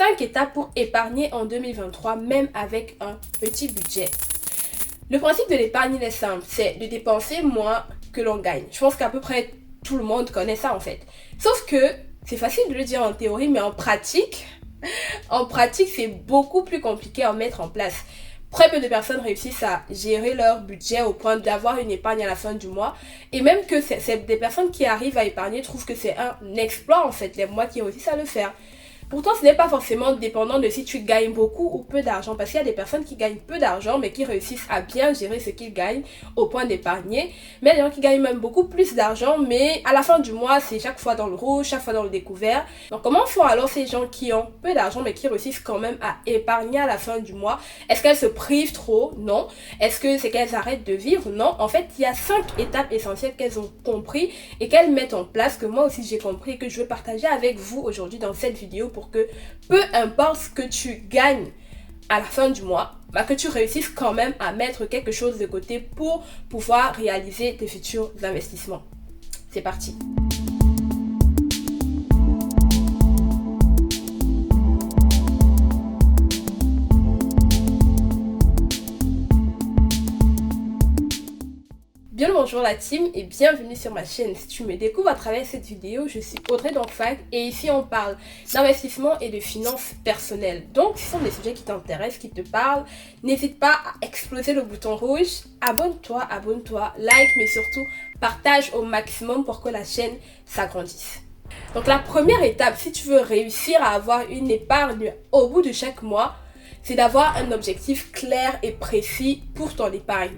5 étapes pour épargner en 2023, même avec un petit budget. Le principe de l'épargne, il est simple, c'est de dépenser moins que l'on gagne. Je pense qu'à peu près tout le monde connaît ça en fait. Sauf que c'est facile de le dire en théorie, mais en pratique, c'est beaucoup plus compliqué à mettre en place. Très peu de personnes réussissent à gérer leur budget au point d'avoir une épargne à la fin du mois. Et même que c'est des personnes qui arrivent à épargner trouvent que c'est un exploit en fait, les mois qui réussissent à le faire. Pourtant, ce n'est pas forcément dépendant de si tu gagnes beaucoup ou peu d'argent, parce qu'il y a des personnes qui gagnent peu d'argent, mais qui réussissent à bien gérer ce qu'ils gagnent au point d'épargner. Mais il y a des gens qui gagnent même beaucoup plus d'argent, mais à la fin du mois, c'est chaque fois dans le rouge, chaque fois dans le découvert. Donc comment font alors ces gens qui ont peu d'argent, mais qui réussissent quand même à épargner à la fin du mois? Est-ce qu'elles se privent trop? Non. Est-ce que c'est qu'elles arrêtent de vivre? Non. En fait, il y a 5 étapes essentielles qu'elles ont compris et qu'elles mettent en place, que moi aussi j'ai compris et que je veux partager avec vous aujourd'hui dans cette vidéo, pour que peu importe ce que tu gagnes à la fin du mois, que tu réussisses quand même à mettre quelque chose de côté pour pouvoir réaliser tes futurs investissements. C'est parti. Bien le bonjour la team et bienvenue sur ma chaîne. Si tu me découvres à travers cette vidéo, je suis Audrey Donfag et ici on parle d'investissement et de finances personnelles. Donc si ce sont des sujets qui t'intéressent, qui te parlent, n'hésite pas à exploser le bouton rouge, abonne-toi, like, mais surtout partage au maximum pour que la chaîne s'agrandisse. Donc la première étape, si tu veux réussir à avoir une épargne au bout de chaque mois, c'est d'avoir un objectif clair et précis pour ton épargne.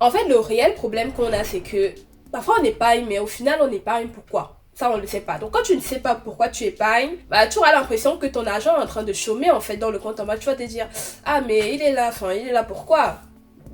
En fait, le réel problème qu'on a, c'est que parfois on épargne, mais au final, on épargne pourquoi? Ça, on ne le sait pas. Donc, quand tu ne sais pas pourquoi tu épargnes, tu auras l'impression que ton argent est en train de chômer, en fait, dans le compte en banque. Tu vas te dire, ah, mais il est là pourquoi?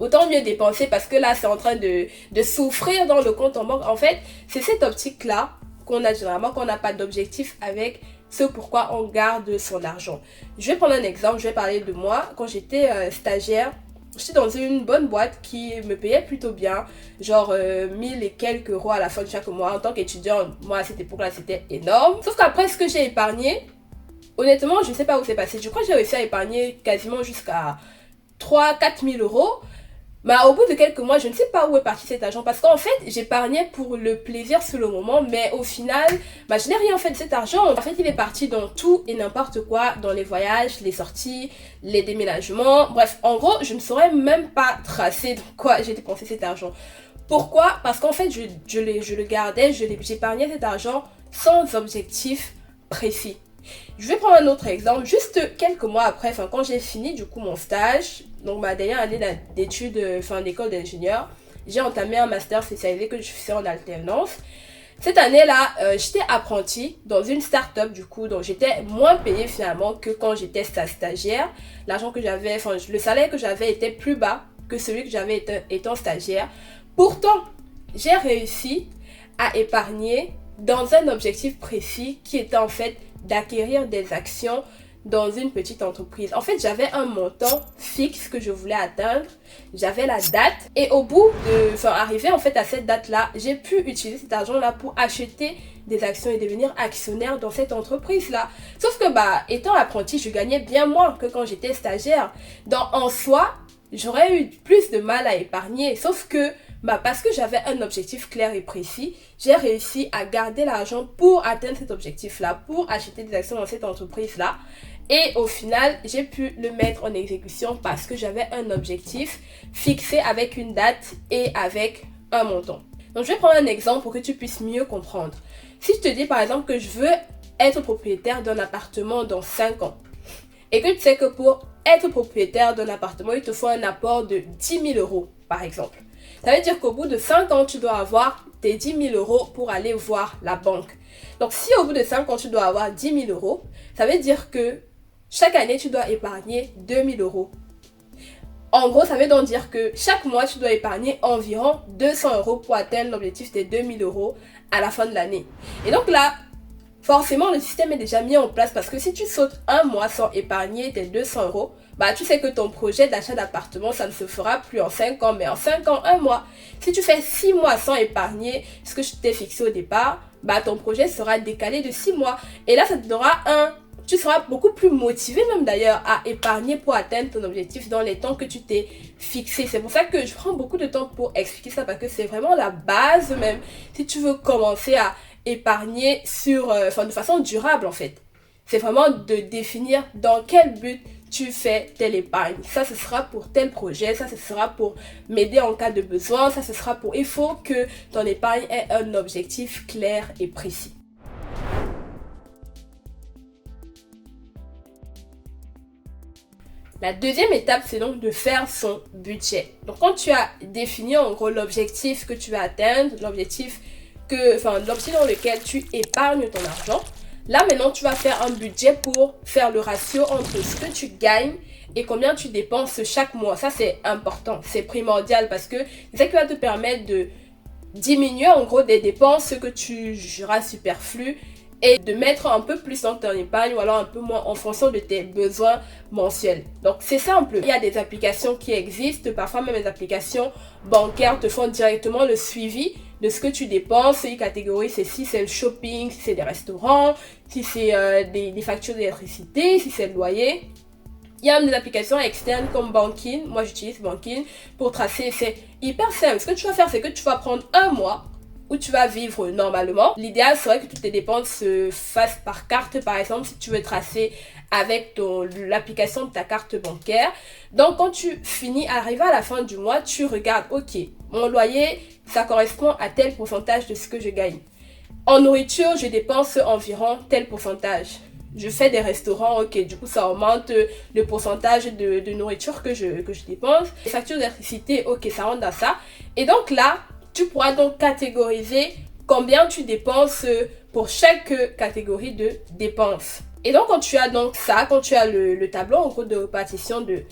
Autant mieux dépenser parce que là, c'est en train de souffrir dans le compte en banque. En fait, c'est cette optique-là qu'on a généralement, qu'on n'a pas d'objectif avec ce pourquoi on garde son argent. Je vais prendre un exemple, je vais parler de moi. Quand j'étais stagiaire, j'étais dans une bonne boîte qui me payait plutôt bien, genre 1000 et quelques euros à la fin de chaque mois. En tant qu'étudiant, moi à cette époque-là, c'était énorme. Sauf qu'après ce que j'ai épargné, honnêtement, je ne sais pas où c'est passé. Je crois que j'ai réussi à épargner quasiment jusqu'à 3-4 000 euros. Mais au bout de quelques mois, je ne sais pas où est parti cet argent. Parce qu'en fait, j'épargnais pour le plaisir sur le moment. Mais au final, je n'ai rien fait de cet argent. En fait, il est parti dans tout et n'importe quoi. Dans les voyages, les sorties, les déménagements. Bref, en gros, je ne saurais même pas tracer dans quoi j'ai dépensé cet argent. Pourquoi? Parce qu'en fait, je le gardais, j'épargnais cet argent sans objectif précis. Je vais prendre un autre exemple. Juste quelques mois après, quand j'ai fini du coup mon stage, donc ma dernière année d'études, d'école d'ingénieur, j'ai entamé un master spécialisé que je faisais en alternance. Cette année-là, j'étais apprentie dans une start-up du coup, donc j'étais moins payée finalement que quand j'étais stagiaire. L'argent que j'avais, le salaire que j'avais était plus bas que celui que j'avais étant stagiaire. Pourtant, j'ai réussi à épargner dans un objectif précis qui était en fait d'acquérir des actions dans une petite entreprise. En fait, j'avais un montant fixe que je voulais atteindre, j'avais la date et au bout de, arrivé en fait à cette date-là, j'ai pu utiliser cet argent-là pour acheter des actions et devenir actionnaire dans cette entreprise-là. Sauf que étant apprenti, je gagnais bien moins que quand j'étais stagiaire. Donc en soi, j'aurais eu plus de mal à épargner, sauf que parce que j'avais un objectif clair et précis, j'ai réussi à garder l'argent pour atteindre cet objectif-là, pour acheter des actions dans cette entreprise-là. Et au final, j'ai pu le mettre en exécution parce que j'avais un objectif fixé avec une date et avec un montant. Donc, je vais prendre un exemple pour que tu puisses mieux comprendre. Si je te dis par exemple que je veux être propriétaire d'un appartement dans 5 ans et que tu sais que pour être propriétaire d'un appartement, il te faut un apport de 10 000 euros par exemple. Ça veut dire qu'au bout de 5 ans, tu dois avoir tes 10 000 euros pour aller voir la banque. Donc, si au bout de 5 ans, tu dois avoir 10 000 euros, ça veut dire que chaque année, tu dois épargner 2 000 euros. En gros, ça veut donc dire que chaque mois, tu dois épargner environ 200 euros pour atteindre l'objectif des 2 000 euros à la fin de l'année. Et donc là, forcément, le système est déjà mis en place parce que si tu sautes un mois sans épargner tes 200 euros, tu sais que ton projet d'achat d'appartement, ça ne se fera plus en 5 ans, mais en 5 ans, 1 mois. Si tu fais 6 mois sans épargner ce que je t'ai fixé au départ, ton projet sera décalé de 6 mois. Et là, ça te donnera tu seras beaucoup plus motivé même d'ailleurs à épargner pour atteindre ton objectif dans les temps que tu t'es fixé. C'est pour ça que je prends beaucoup de temps pour expliquer ça parce que c'est vraiment la base même si tu veux commencer à épargner de façon durable en fait. C'est vraiment de définir dans quel but tu fais telle épargne. Ça, ce sera pour tel projet. Ça, ce sera pour m'aider en cas de besoin. Ça, ce sera pour... Il faut que ton épargne ait un objectif clair et précis. La deuxième étape, c'est donc de faire son budget. Donc, quand tu as défini en gros l'objectif que tu vas atteindre, l'objectif dans lequel tu épargnes ton argent, là, maintenant, tu vas faire un budget pour faire le ratio entre ce que tu gagnes et combien tu dépenses chaque mois. Ça, c'est important, c'est primordial parce que c'est ça qui va te permettre de diminuer en gros des dépenses que tu jugeras superflues et de mettre un peu plus dans ton épargne ou alors un peu moins en fonction de tes besoins mensuels. Donc, c'est simple. Il y a des applications qui existent, parfois même les applications bancaires te font directement le suivi de ce que tu dépenses. Une catégorie, c'est si c'est le shopping, si c'est des restaurants, si c'est des factures d'électricité, si c'est le loyer. Il y a même des applications externes comme Bankin. Moi, j'utilise Bankin pour tracer. C'est hyper simple. Ce que tu vas faire, c'est que tu vas prendre un mois où tu vas vivre normalement. L'idéal serait que toutes tes dépenses se fassent par carte, par exemple, si tu veux tracer avec l'application de ta carte bancaire. Donc, quand tu finis, arrivé à la fin du mois, tu regardes, ok, mon loyer, ça correspond à tel pourcentage de ce que je gagne. En nourriture, je dépense environ tel pourcentage. Je fais des restaurants, ok, du coup, ça augmente le pourcentage de nourriture que je dépense. Les factures d'électricité, ok, ça rentre dans ça. Et donc là, tu pourras donc catégoriser combien tu dépenses pour chaque catégorie de dépenses. Et donc, quand tu as donc ça, quand tu as le tableau en gros de répartition de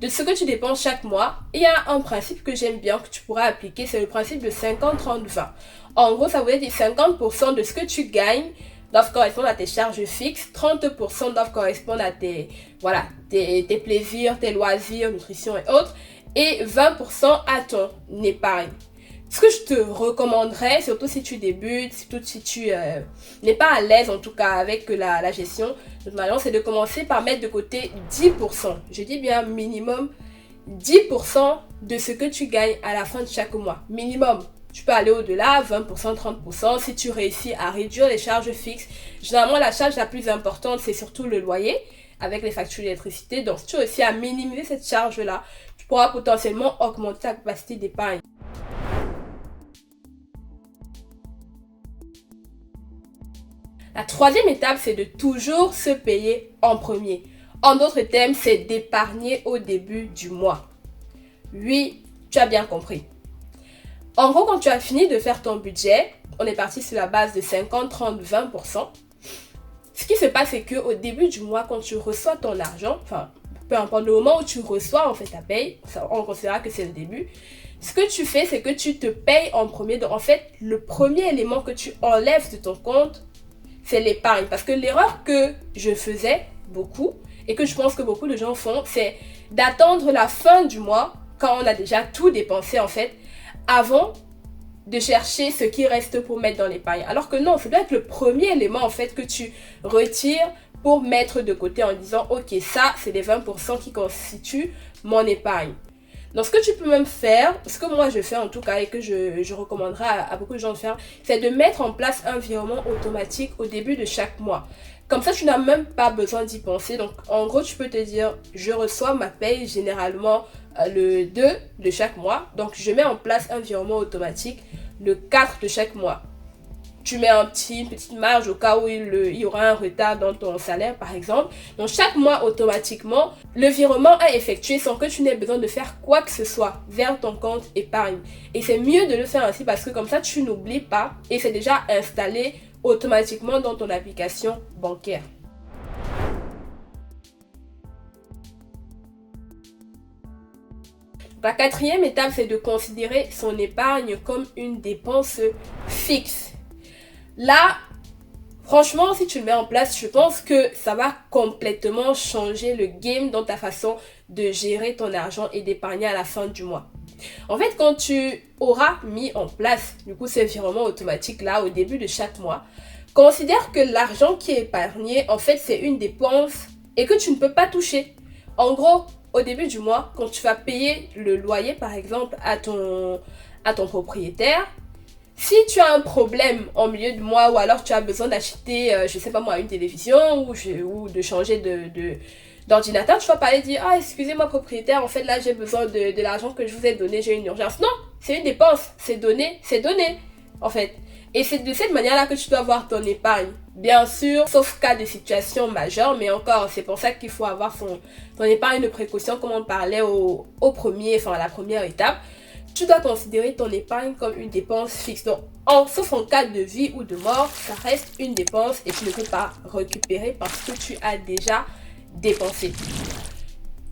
ce que tu dépenses chaque mois, il y a un principe que j'aime bien, que tu pourras appliquer, c'est le principe de 50-30-20. En gros, ça veut dire 50% de ce que tu gagnes doivent correspondre à tes charges fixes, 30% doivent correspondre à tes plaisirs, tes loisirs, nutrition et autres, et 20% à ton épargne. Ce que je te recommanderais, surtout si tu débutes, surtout si tu n'es pas à l'aise en tout cas avec la gestion de ton argent, c'est de commencer par mettre de côté 10%. Je dis bien minimum 10% de ce que tu gagnes à la fin de chaque mois. Minimum. Tu peux aller au-delà, 20%, 30%, si tu réussis à réduire les charges fixes. Généralement, la charge la plus importante, c'est surtout le loyer avec les factures d'électricité. Donc, si tu réussis à minimiser cette charge-là, tu pourras potentiellement augmenter ta capacité d'épargne. La troisième étape, c'est de toujours se payer en premier. En d'autres termes, c'est d'épargner au début du mois. Oui, tu as bien compris. En gros, quand tu as fini de faire ton budget, on est parti sur la base de 50, 30, 20%. Ce qui se passe, c'est qu'au début du mois, quand tu reçois ton argent, peu importe le moment où tu reçois en fait ta paye, on considérera que c'est le début. Ce que tu fais, c'est que tu te payes en premier. Donc en fait, le premier élément que tu enlèves de ton compte, c'est l'épargne. Parce que l'erreur que je faisais beaucoup, et que je pense que beaucoup de gens font, c'est d'attendre la fin du mois, quand on a déjà tout dépensé en fait, avant de chercher ce qui reste pour mettre dans l'épargne. Alors que non, ça doit être le premier élément en fait que tu retires pour mettre de côté en disant ok, ça c'est les 20% qui constituent mon épargne. Donc ce que tu peux même faire, ce que moi je fais en tout cas et que je recommanderais à beaucoup de gens de faire, c'est de mettre en place un virement automatique au début de chaque mois. Comme ça, tu n'as même pas besoin d'y penser. Donc en gros, tu peux te dire, je reçois ma paye généralement le 2 de chaque mois. Donc je mets en place un virement automatique le 4 de chaque mois. Tu mets une petite marge au cas où il y aura un retard dans ton salaire, par exemple. Donc, chaque mois, automatiquement, le virement est effectué sans que tu n'aies besoin de faire quoi que ce soit vers ton compte épargne. Et c'est mieux de le faire ainsi parce que comme ça, tu n'oublies pas et c'est déjà installé automatiquement dans ton application bancaire. La quatrième étape, c'est de considérer son épargne comme une dépense fixe. Là, franchement, si tu le mets en place, je pense que ça va complètement changer le game dans ta façon de gérer ton argent et d'épargner à la fin du mois. En fait, quand tu auras mis en place, du coup, ces virements automatiques là au début de chaque mois, Considère que l'argent qui est épargné, en fait, c'est une dépense et que tu ne peux pas toucher. En gros, au début du mois, quand tu vas payer le loyer, par exemple, à ton propriétaire, si tu as un problème en milieu du mois ou alors tu as besoin d'acheter, je sais pas moi, une télévision ou de changer d'ordinateur, tu vas pas aller dire « Ah, excusez-moi propriétaire, en fait là j'ai besoin de l'argent que je vous ai donné, j'ai une urgence. » Non, c'est une dépense, c'est donné, en fait. Et c'est de cette manière-là que tu dois avoir ton épargne. Bien sûr, sauf cas de situation majeure, mais encore, c'est pour ça qu'il faut avoir ton épargne de précaution comme on parlait à la première étape. Tu dois considérer ton épargne comme une dépense fixe. Donc, sauf en cas de vie ou de mort, ça reste une dépense et tu ne peux pas récupérer parce que tu as déjà dépensé.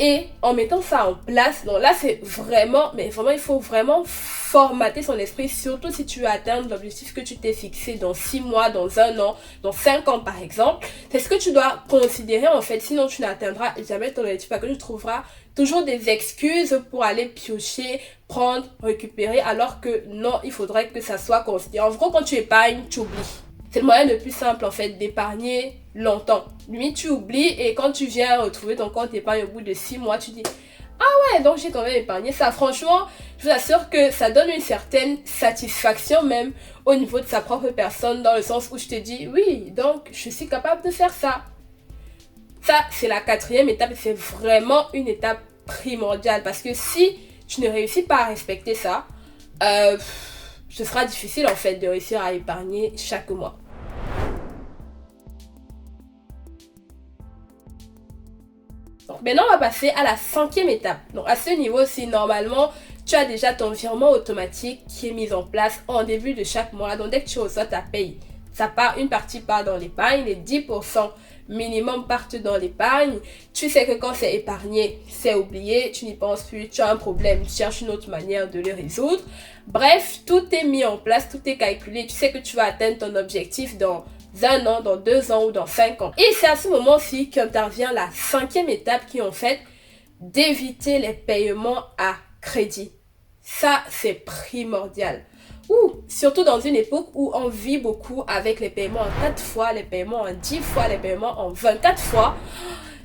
Et en mettant ça en place, donc là c'est vraiment, mais vraiment il faut vraiment formater son esprit, surtout si tu veux atteindre l'objectif que tu t'es fixé dans 6 mois, dans 1 an, dans 5 ans par exemple. C'est ce que tu dois considérer en fait, sinon tu n'atteindras jamais ton objectif parce que tu trouveras toujours des excuses pour aller piocher, prendre, récupérer, alors que non, il faudrait que ça soit considéré. En gros, quand tu épargnes, tu oublies. C'est le moyen le plus simple en fait d'épargner longtemps. Lui, tu oublies et quand tu viens retrouver ton compte d'épargne au bout de 6 mois, tu dis « Ah ouais, donc j'ai quand même épargné ça. » Franchement, je vous assure que ça donne une certaine satisfaction même au niveau de sa propre personne dans le sens où je te dis « Oui, donc je suis capable de faire ça. » Ça, c'est la 4e étape et c'est vraiment une étape primordiale parce que si tu ne réussis pas à respecter ça, ce sera difficile en fait de réussir à épargner chaque mois. Donc maintenant, on va passer à la 5e étape. Donc à ce niveau-ci, normalement, tu as déjà ton virement automatique qui est mis en place en début de chaque mois. Donc dès que tu reçois ta paye, une partie part dans l'épargne, les 10% minimum partent dans l'épargne. Tu sais que quand c'est épargné, c'est oublié, tu n'y penses plus, tu as un problème, tu cherches une autre manière de le résoudre. Bref, tout est mis en place, tout est calculé. Tu sais que tu vas atteindre ton objectif dans 1 an, dans 2 ans ou dans 5 ans. Et c'est à ce moment-ci qu'intervient la 5e étape qui est en fait d'éviter les paiements à crédit. Ça, c'est primordial. Surtout dans une époque où on vit beaucoup avec les paiements en 4 fois, les paiements en 10 fois, les paiements en 24 fois.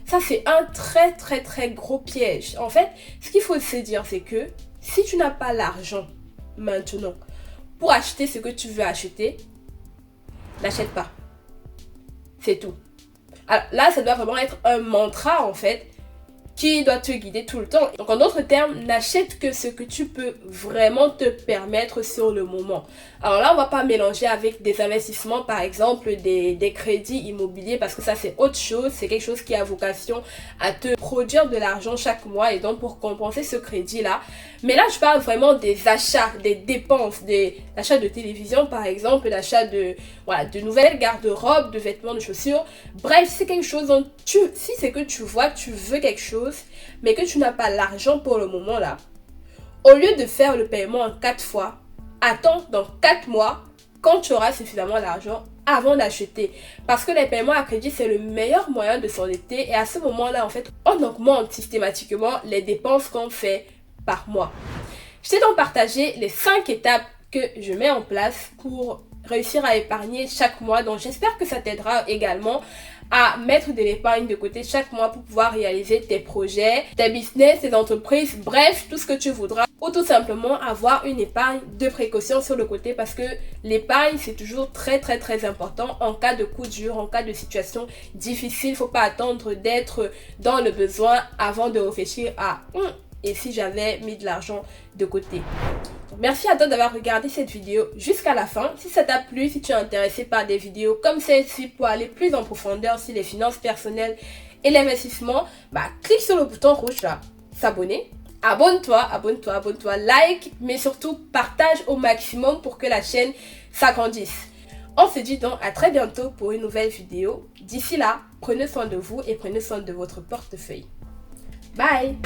Ça, c'est un très très très gros piège. En fait, ce qu'il faut se dire, c'est que si tu n'as pas l'argent maintenant pour acheter ce que tu veux acheter, n'achète pas. C'est tout. Alors là, ça doit vraiment être un mantra en fait qui doit te guider tout le temps. Donc en d'autres termes, n'achète que ce que tu peux vraiment te permettre sur le moment. Alors là, on va pas mélanger avec des investissements, par exemple des crédits immobiliers, parce que ça c'est autre chose. C'est quelque chose qui a vocation à te produire de l'argent chaque mois et donc pour compenser ce crédit-là. Mais là, je parle vraiment des achats, des dépenses, des achats de télévision par exemple, d'achat de nouvelles garde-robes, de vêtements, de chaussures. Bref, c'est quelque chose dont si c'est que tu vois, tu veux quelque chose, mais que tu n'as pas l'argent pour le moment là, au lieu de faire le paiement en 4 fois, attends dans 4 mois quand tu auras suffisamment d'argent avant d'acheter. Parce que les paiements à crédit, c'est le meilleur moyen de s'endetter et à ce moment-là, en fait, on augmente systématiquement les dépenses qu'on fait par mois. Je t'ai donc partagé les 5 étapes que je mets en place pour réussir à épargner chaque mois. Donc j'espère que ça t'aidera également à mettre de l'épargne de côté chaque mois pour pouvoir réaliser tes projets, tes business, tes entreprises, bref, tout ce que tu voudras. Ou tout simplement avoir une épargne de précaution sur le côté parce que l'épargne, c'est toujours très très très important en cas de coup dur, en cas de situation difficile. Il ne faut pas attendre d'être dans le besoin avant de réfléchir à et si j'avais mis de l'argent de côté. Merci à toi d'avoir regardé cette vidéo jusqu'à la fin. Si ça t'a plu, si tu es intéressé par des vidéos comme celle-ci pour aller plus en profondeur sur les finances personnelles et l'investissement, clique sur le bouton rouge là, s'abonner. Abonne-toi, like, mais surtout partage au maximum pour que la chaîne s'agrandisse. On se dit donc à très bientôt pour une nouvelle vidéo. D'ici là, prenez soin de vous et prenez soin de votre portefeuille. Bye!